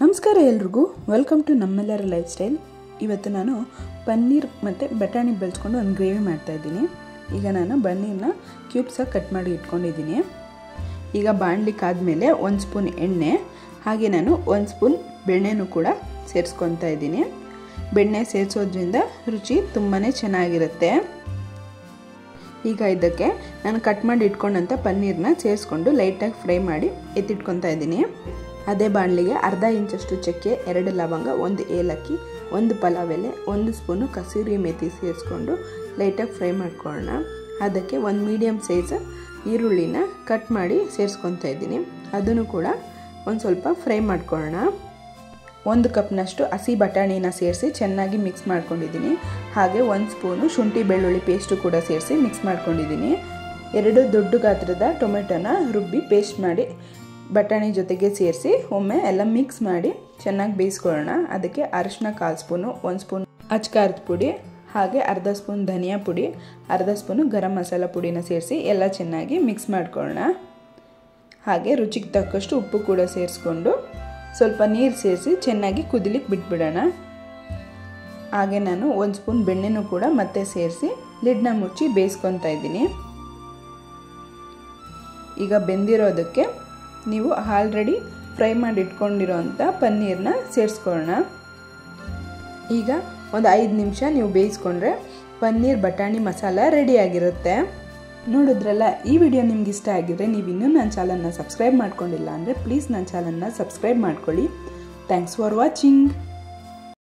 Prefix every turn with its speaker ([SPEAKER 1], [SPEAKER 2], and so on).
[SPEAKER 1] ನಮಸ್ಕಾರ ಎಲ್ರಿಗೂ, welcome to ನಮ್ಮೆಲ್ಲರ ಲೈಫ್ ಸ್ಟೈಲ್. ಇವತ್ತು ನಾನು ಪನ್ನೀರ್ ಮತ್ತು ಬಟಾಣಿ ಬೆಳೆಸ್ಕೊಂಡು ಒಂದು ಗ್ರೇವಿ ಮಾಡ್ತಾಯಿದ್ದೀನಿ. ಈಗ ನಾನು ಪನ್ನೀರನ್ನ ಕ್ಯೂಬ್ಸಾಗಿ ಕಟ್ ಮಾಡಿ ಇಟ್ಕೊಂಡಿದ್ದೀನಿ. ಈಗ ಬಾಣಲಿಕ್ಕಾದ್ಮೇಲೆ 1 ಸ್ಪೂನ್ ಎಣ್ಣೆ, ಹಾಗೆ ನಾನು 1 ಸ್ಪೂನ್ ಬೆಣ್ಣೆನೂ ಕೂಡ ಸೇರಿಸ್ಕೊತಾ ಇದ್ದೀನಿ. ಬೆಣ್ಣೆ ಸೇರಿಸೋದ್ರಿಂದ ರುಚಿ ತುಂಬಾ ಚೆನ್ನಾಗಿರುತ್ತೆ. ಈಗ ಇದಕ್ಕೆ ನಾನು ಕಟ್ ಮಾಡಿ ಇಟ್ಕೊಂಡಂಥ ಪನ್ನೀರನ್ನ ಸೇರಿಸ್ಕೊಂಡು ಲೈಟಾಗಿ ಫ್ರೈ ಮಾಡಿ ಎತ್ತಿಟ್ಕೊತಾ ಇದ್ದೀನಿ. ಅದೇ ಬಾಣಲಿಗೆ ಅರ್ಧ ಇಂಚಷ್ಟು ಚಕ್ಕೆ, 2 ಲವಂಗ, 1 ಏಲಕ್ಕಿ, 1 ಪಲಾವ್ ಎಲೆ, 1 ಸ್ಪೂನು ಕಸೂರಿ ಮೇಥಿ ಸೇರಿಸ್ಕೊಂಡು ಲೈಟಾಗಿ ಫ್ರೈ ಮಾಡ್ಕೊಳ್ಳೋಣ. ಅದಕ್ಕೆ 1 ಮೀಡಿಯಮ್ ಸೈಜ್ ಈರುಳ್ಳಿನ ಕಟ್ ಮಾಡಿ ಸೇರಿಸ್ಕೊತಾ ಇದ್ದೀನಿ. ಅದನ್ನು ಕೂಡ ಒಂದು ಸ್ವಲ್ಪ ಫ್ರೈ ಮಾಡ್ಕೊಳ್ಳೋಣ. 1 ಕಪ್ನಷ್ಟು ಹಸಿ ಬಟಾಣಿನ ಸೇರಿಸಿ ಚೆನ್ನಾಗಿ ಮಿಕ್ಸ್ ಮಾಡ್ಕೊಂಡಿದ್ದೀನಿ. ಹಾಗೆ 1 ಸ್ಪೂನು ಶುಂಠಿ ಬೆಳ್ಳುಳ್ಳಿ ಪೇಸ್ಟು ಕೂಡ ಸೇರಿಸಿ ಮಿಕ್ಸ್ ಮಾಡ್ಕೊಂಡಿದ್ದೀನಿ. 2 ದೊಡ್ಡ ಗಾತ್ರದ ಟೊಮೆಟೊನ ರುಬ್ಬಿ ಪೇಸ್ಟ್ ಮಾಡಿ ಬಟಾಣಿ ಜೊತೆಗೆ ಸೇರಿಸಿ ಒಮ್ಮೆ ಎಲ್ಲ ಮಿಕ್ಸ್ ಮಾಡಿ ಚೆನ್ನಾಗಿ ಬೇಯಿಸ್ಕೊಳ್ಳೋಣ. ಅದಕ್ಕೆ ಅರಿಶಿನ 1/4 ಸ್ಪೂನು, 1 ಸ್ಪೂನ್ ಅಚ್ಕಾರದ ಪುಡಿ, ಹಾಗೆ ಅರ್ಧ ಸ್ಪೂನ್ ಧನಿಯಾ ಪುಡಿ, ಅರ್ಧ ಸ್ಪೂನು ಗರಂ ಮಸಾಲ ಪುಡಿನ ಸೇರಿಸಿ ಎಲ್ಲ ಚೆನ್ನಾಗಿ ಮಿಕ್ಸ್ ಮಾಡ್ಕೊಳ್ಳೋಣ. ಹಾಗೆ ರುಚಿಗೆ ತಕ್ಕಷ್ಟು ಉಪ್ಪು ಕೂಡ ಸೇರಿಸ್ಕೊಂಡು ಸ್ವಲ್ಪ ನೀರು ಸೇರಿಸಿ ಚೆನ್ನಾಗಿ ಕುದಿಲಿಕ್ಕೆ ಬಿಟ್ಬಿಡೋಣ. ಹಾಗೆ ನಾನು 1 ಸ್ಪೂನ್ ಬೆಣ್ಣೆನೂ ಕೂಡ ಮತ್ತೆ ಸೇರಿಸಿ ಲಿಡ್ನ ಮುಚ್ಚಿ ಬೇಯಿಸ್ಕೊತಾ ಇದ್ದೀನಿ. ಈಗ ಬೆಂದಿರೋದಕ್ಕೆ ನೀವು ಆಲ್ರೆಡಿ ಫ್ರೈ ಮಾಡಿ ಇಟ್ಕೊಂಡಿರೋಂಥ ಪನ್ನೀರನ್ನ ಸೇರಿಸ್ಕೊಳ್ಳೋಣ. ಈಗ ಒಂದು 5 ನಿಮಿಷ ನೀವು ಬೇಯಿಸ್ಕೊಂಡ್ರೆ ಪನ್ನೀರ್ ಬಟಾಣಿ ಮಸಾಲ ರೆಡಿಯಾಗಿರುತ್ತೆ. ನೋಡಿದ್ರಲ್ಲ, ಈ ವಿಡಿಯೋ ನಿಮ್ಗೆ ಇಷ್ಟ ಆಗಿದ್ರೆ ನೀವು ಇನ್ನೂ ನನ್ನ ಚಾನಲ್ನ ಸಬ್ಸ್ಕ್ರೈಬ್ ಮಾಡ್ಕೊಂಡಿಲ್ಲ ಅಂದರೆ ಪ್ಲೀಸ್ ನನ್ನ ಚಾನಲ್ನ ಸಬ್ಸ್ಕ್ರೈಬ್ ಮಾಡ್ಕೊಳ್ಳಿ. Thanks for watching.